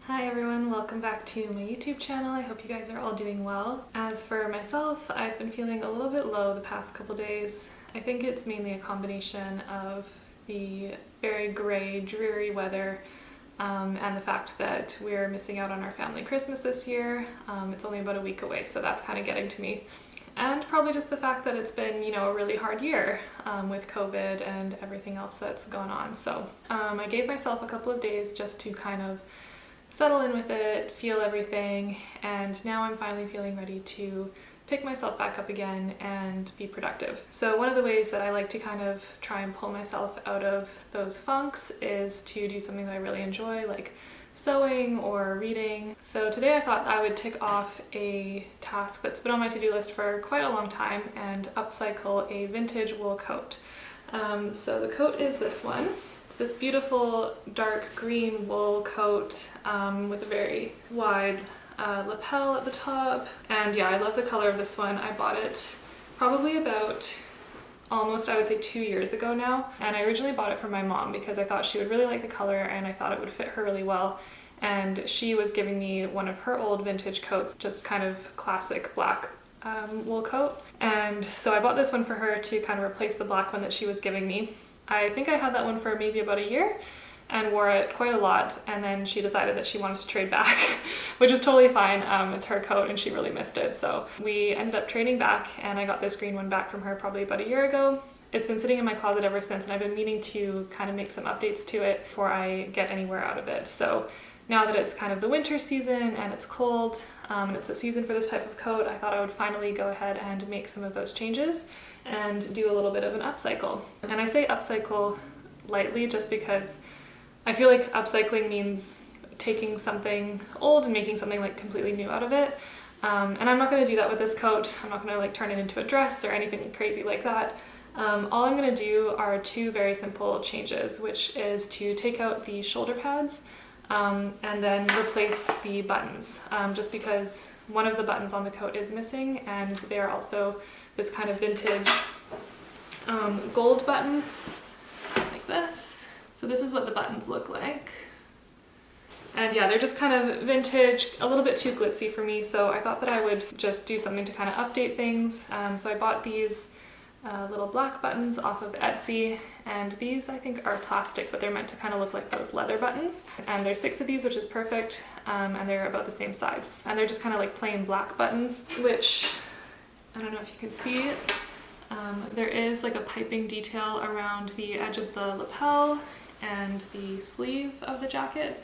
Hi everyone, welcome back to my YouTube channel. I hope you guys are all doing well. As for myself, I've been feeling a little bit low the past couple days. I think it's mainly a combination of the very gray, dreary weather and the fact that we're missing out on our family Christmas this year. It's only about a week away, so that's kind of getting to me. And probably just the fact that it's been, a really hard year with COVID and everything else that's gone on. So I gave myself a couple of days just to kind of settle in with it, feel everything, and now I'm finally feeling ready to pick myself back up again and be productive. So one of the ways that I like to kind of try and pull myself out of those funks is to do something that I really enjoy, like sewing or reading. So today I thought I would tick off a task that's been on my to-do list for quite a long time and upcycle a vintage wool coat. So the coat is this one. It's this beautiful dark green wool coat with a very wide lapel at the top. And yeah, I love the color of this one. I bought it probably about almost, I would say, 2 years ago now. And I originally bought it for my mom because I thought she would really like the color and I thought it would fit her really well. And she was giving me one of her old vintage coats, just kind of classic black wool coat. And so I bought this one for her to kind of replace the black one that she was giving me. I think I had that one for maybe about a year and wore it quite a lot, and then she decided that she wanted to trade back, which is totally fine. It's her coat and she really missed it. So we ended up trading back and I got this green one back from her probably about a year ago. It's been sitting in my closet ever since and I've been meaning to kind of make some updates to it before I get anywhere out of it. So now that it's kind of the winter season and it's cold and it's the season for this type of coat, I thought I would finally go ahead and make some of those changes and do a little bit of an upcycle. And I say upcycle lightly just because I feel like upcycling means taking something old and making something like completely new out of it. And I'm not going to do that with this coat. I'm not going to like turn it into a dress or anything crazy like that. All I'm going to do are two very simple changes, which is to take out the shoulder pads and then replace the buttons, just because one of the buttons on the coat is missing and they are also this kind of vintage gold button like this. So this is what the buttons look like. And yeah, they're just kind of vintage, a little bit too glitzy for me, so I thought that I would just do something to kind of update things. So I bought these little black buttons off of Etsy, and these I think are plastic, but they're meant to kind of look like those leather buttons. And there's 6 of these, which is perfect, and they're about the same size. And they're just kind of like plain black buttons, which I don't know if you can see it. There is like a piping detail around the edge of the lapel and the sleeve of the jacket.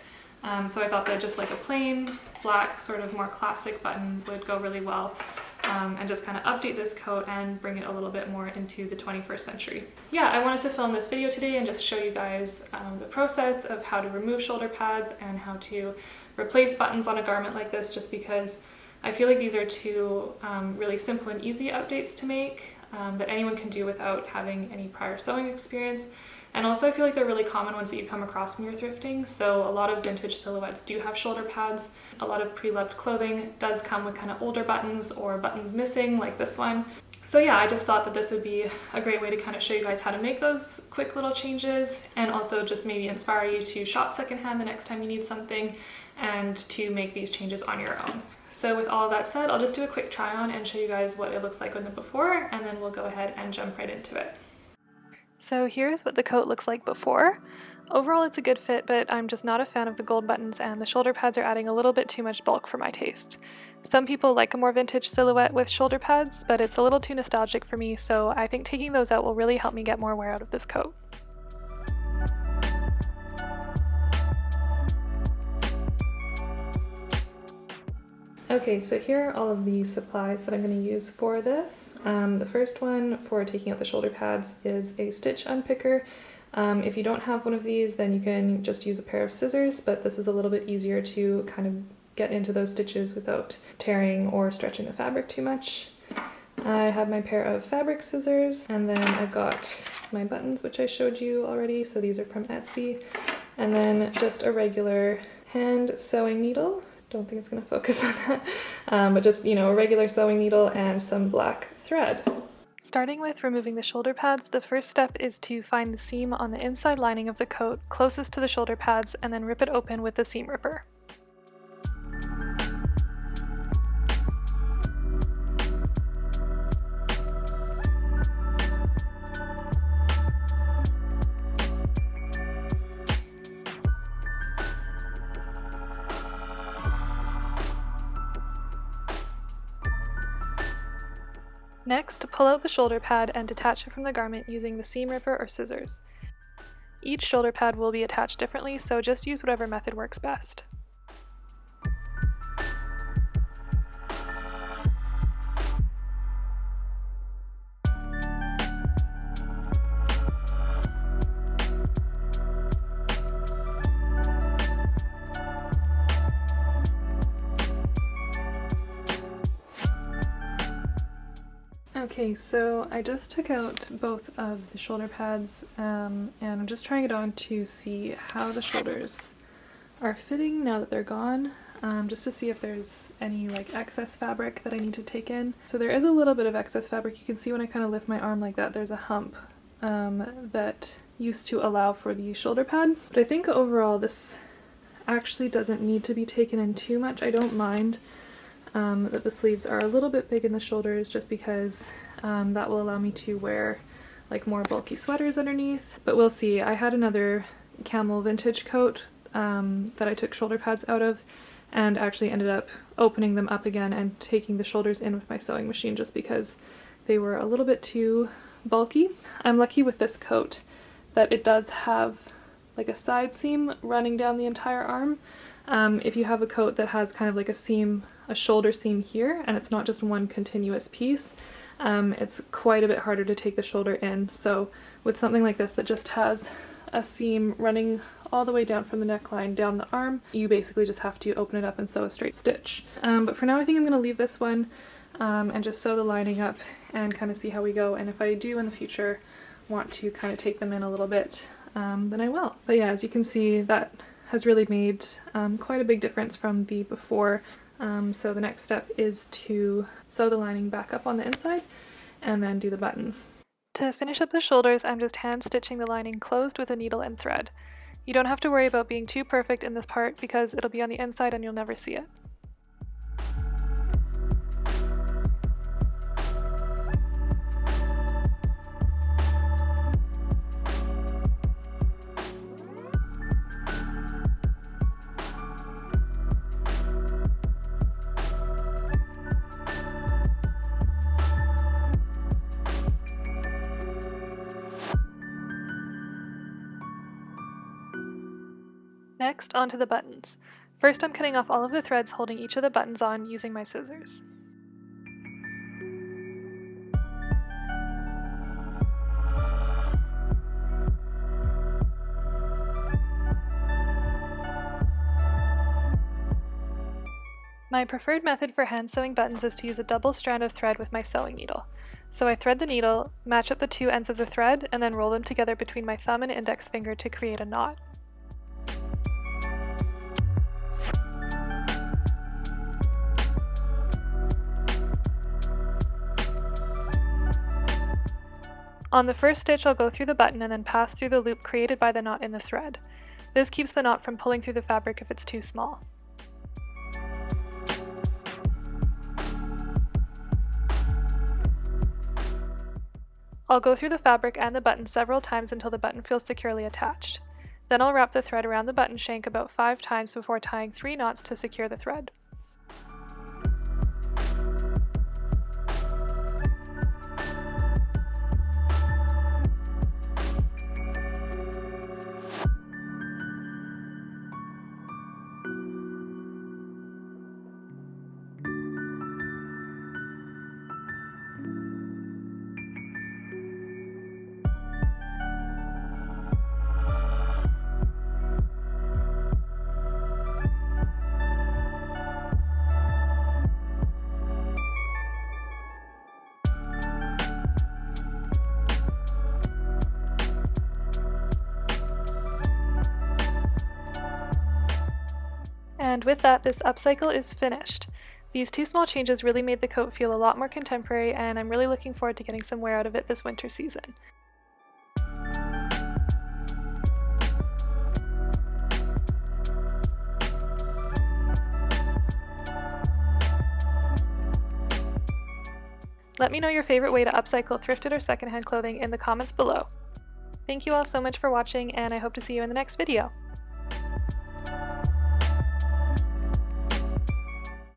So I thought that just like a plain black sort of more classic button would go really well and just kind of update this coat and bring it a little bit more into the 21st century. Yeah, I wanted to film this video today and just show you guys the process of how to remove shoulder pads and how to replace buttons on a garment like this, just because I feel like these are two really simple and easy updates to make that anyone can do without having any prior sewing experience. And also I feel like they're really common ones that you come across when you're thrifting. So a lot of vintage silhouettes do have shoulder pads. A lot of pre-loved clothing does come with kind of older buttons or buttons missing like this one. So yeah, I just thought that this would be a great way to kind of show you guys how to make those quick little changes and also just maybe inspire you to shop secondhand the next time you need something and to make these changes on your own. So with all of that said, I'll just do a quick try on and show you guys what it looks like in the before, and then we'll go ahead and jump right into it. So here's what the coat looks like before. Overall it's a good fit, but I'm just not a fan of the gold buttons and the shoulder pads are adding a little bit too much bulk for my taste. Some people like a more vintage silhouette with shoulder pads, but it's a little too nostalgic for me, so I think taking those out will really help me get more wear out of this coat. Okay, so here are all of the supplies that I'm going to use for this. The first one for taking out the shoulder pads is a stitch unpicker. If you don't have one of these, then you can just use a pair of scissors, but this is a little bit easier to kind of get into those stitches without tearing or stretching the fabric too much. I have my pair of fabric scissors, and then I've got my buttons, which I showed you already, so these are from Etsy, and then just a regular hand sewing needle. Don't think it's going to focus on that, but just, a regular sewing needle and some black thread. Starting with removing the shoulder pads, the first step is to find the seam on the inside lining of the coat closest to the shoulder pads and then rip it open with the seam ripper. Next, pull out the shoulder pad and detach it from the garment using the seam ripper or scissors. Each shoulder pad will be attached differently, so just use whatever method works best. Okay, so I just took out both of the shoulder pads and I'm just trying it on to see how the shoulders are fitting now that they're gone, just to see if there's any like excess fabric that I need to take in. So there is a little bit of excess fabric. You can see when I kind of lift my arm like that, there's a hump that used to allow for the shoulder pad. But I think overall this actually doesn't need to be taken in too much. I don't mind that the sleeves are a little bit big in the shoulders just because that will allow me to wear like more bulky sweaters underneath. But we'll see. I had another camel vintage coat that I took shoulder pads out of and actually ended up opening them up again and taking the shoulders in with my sewing machine just because they were a little bit too bulky. I'm lucky with this coat that it does have like a side seam running down the entire arm. If you have a coat that has kind of like a shoulder seam here, and it's not just one continuous piece, it's quite a bit harder to take the shoulder in. So with something like this that just has a seam running all the way down from the neckline down the arm, you basically just have to open it up and sew a straight stitch. But for now I think I'm going to leave this one and just sew the lining up and kind of see how we go, and if I do in the future want to kind of take them in a little bit, then I will. But yeah, as you can see, that has really made quite a big difference from the before. So the next step is to sew the lining back up on the inside and then do the buttons. To finish up the shoulders, I'm just hand stitching the lining closed with a needle and thread. You don't have to worry about being too perfect in this part because it'll be on the inside and you'll never see it. Next, onto the buttons. First, I'm cutting off all of the threads holding each of the buttons on using my scissors. My preferred method for hand sewing buttons is to use a double strand of thread with my sewing needle. So I thread the needle, match up the two ends of the thread, and then roll them together between my thumb and index finger to create a knot. On the first stitch, I'll go through the button and then pass through the loop created by the knot in the thread. This keeps the knot from pulling through the fabric if it's too small. I'll go through the fabric and the button several times until the button feels securely attached. Then I'll wrap the thread around the button shank about 5 times before tying 3 knots to secure the thread. And with that, this upcycle is finished. These two small changes really made the coat feel a lot more contemporary, and I'm really looking forward to getting some wear out of it this winter season. Let me know your favorite way to upcycle thrifted or secondhand clothing in the comments below. Thank you all so much for watching, and I hope to see you in the next video.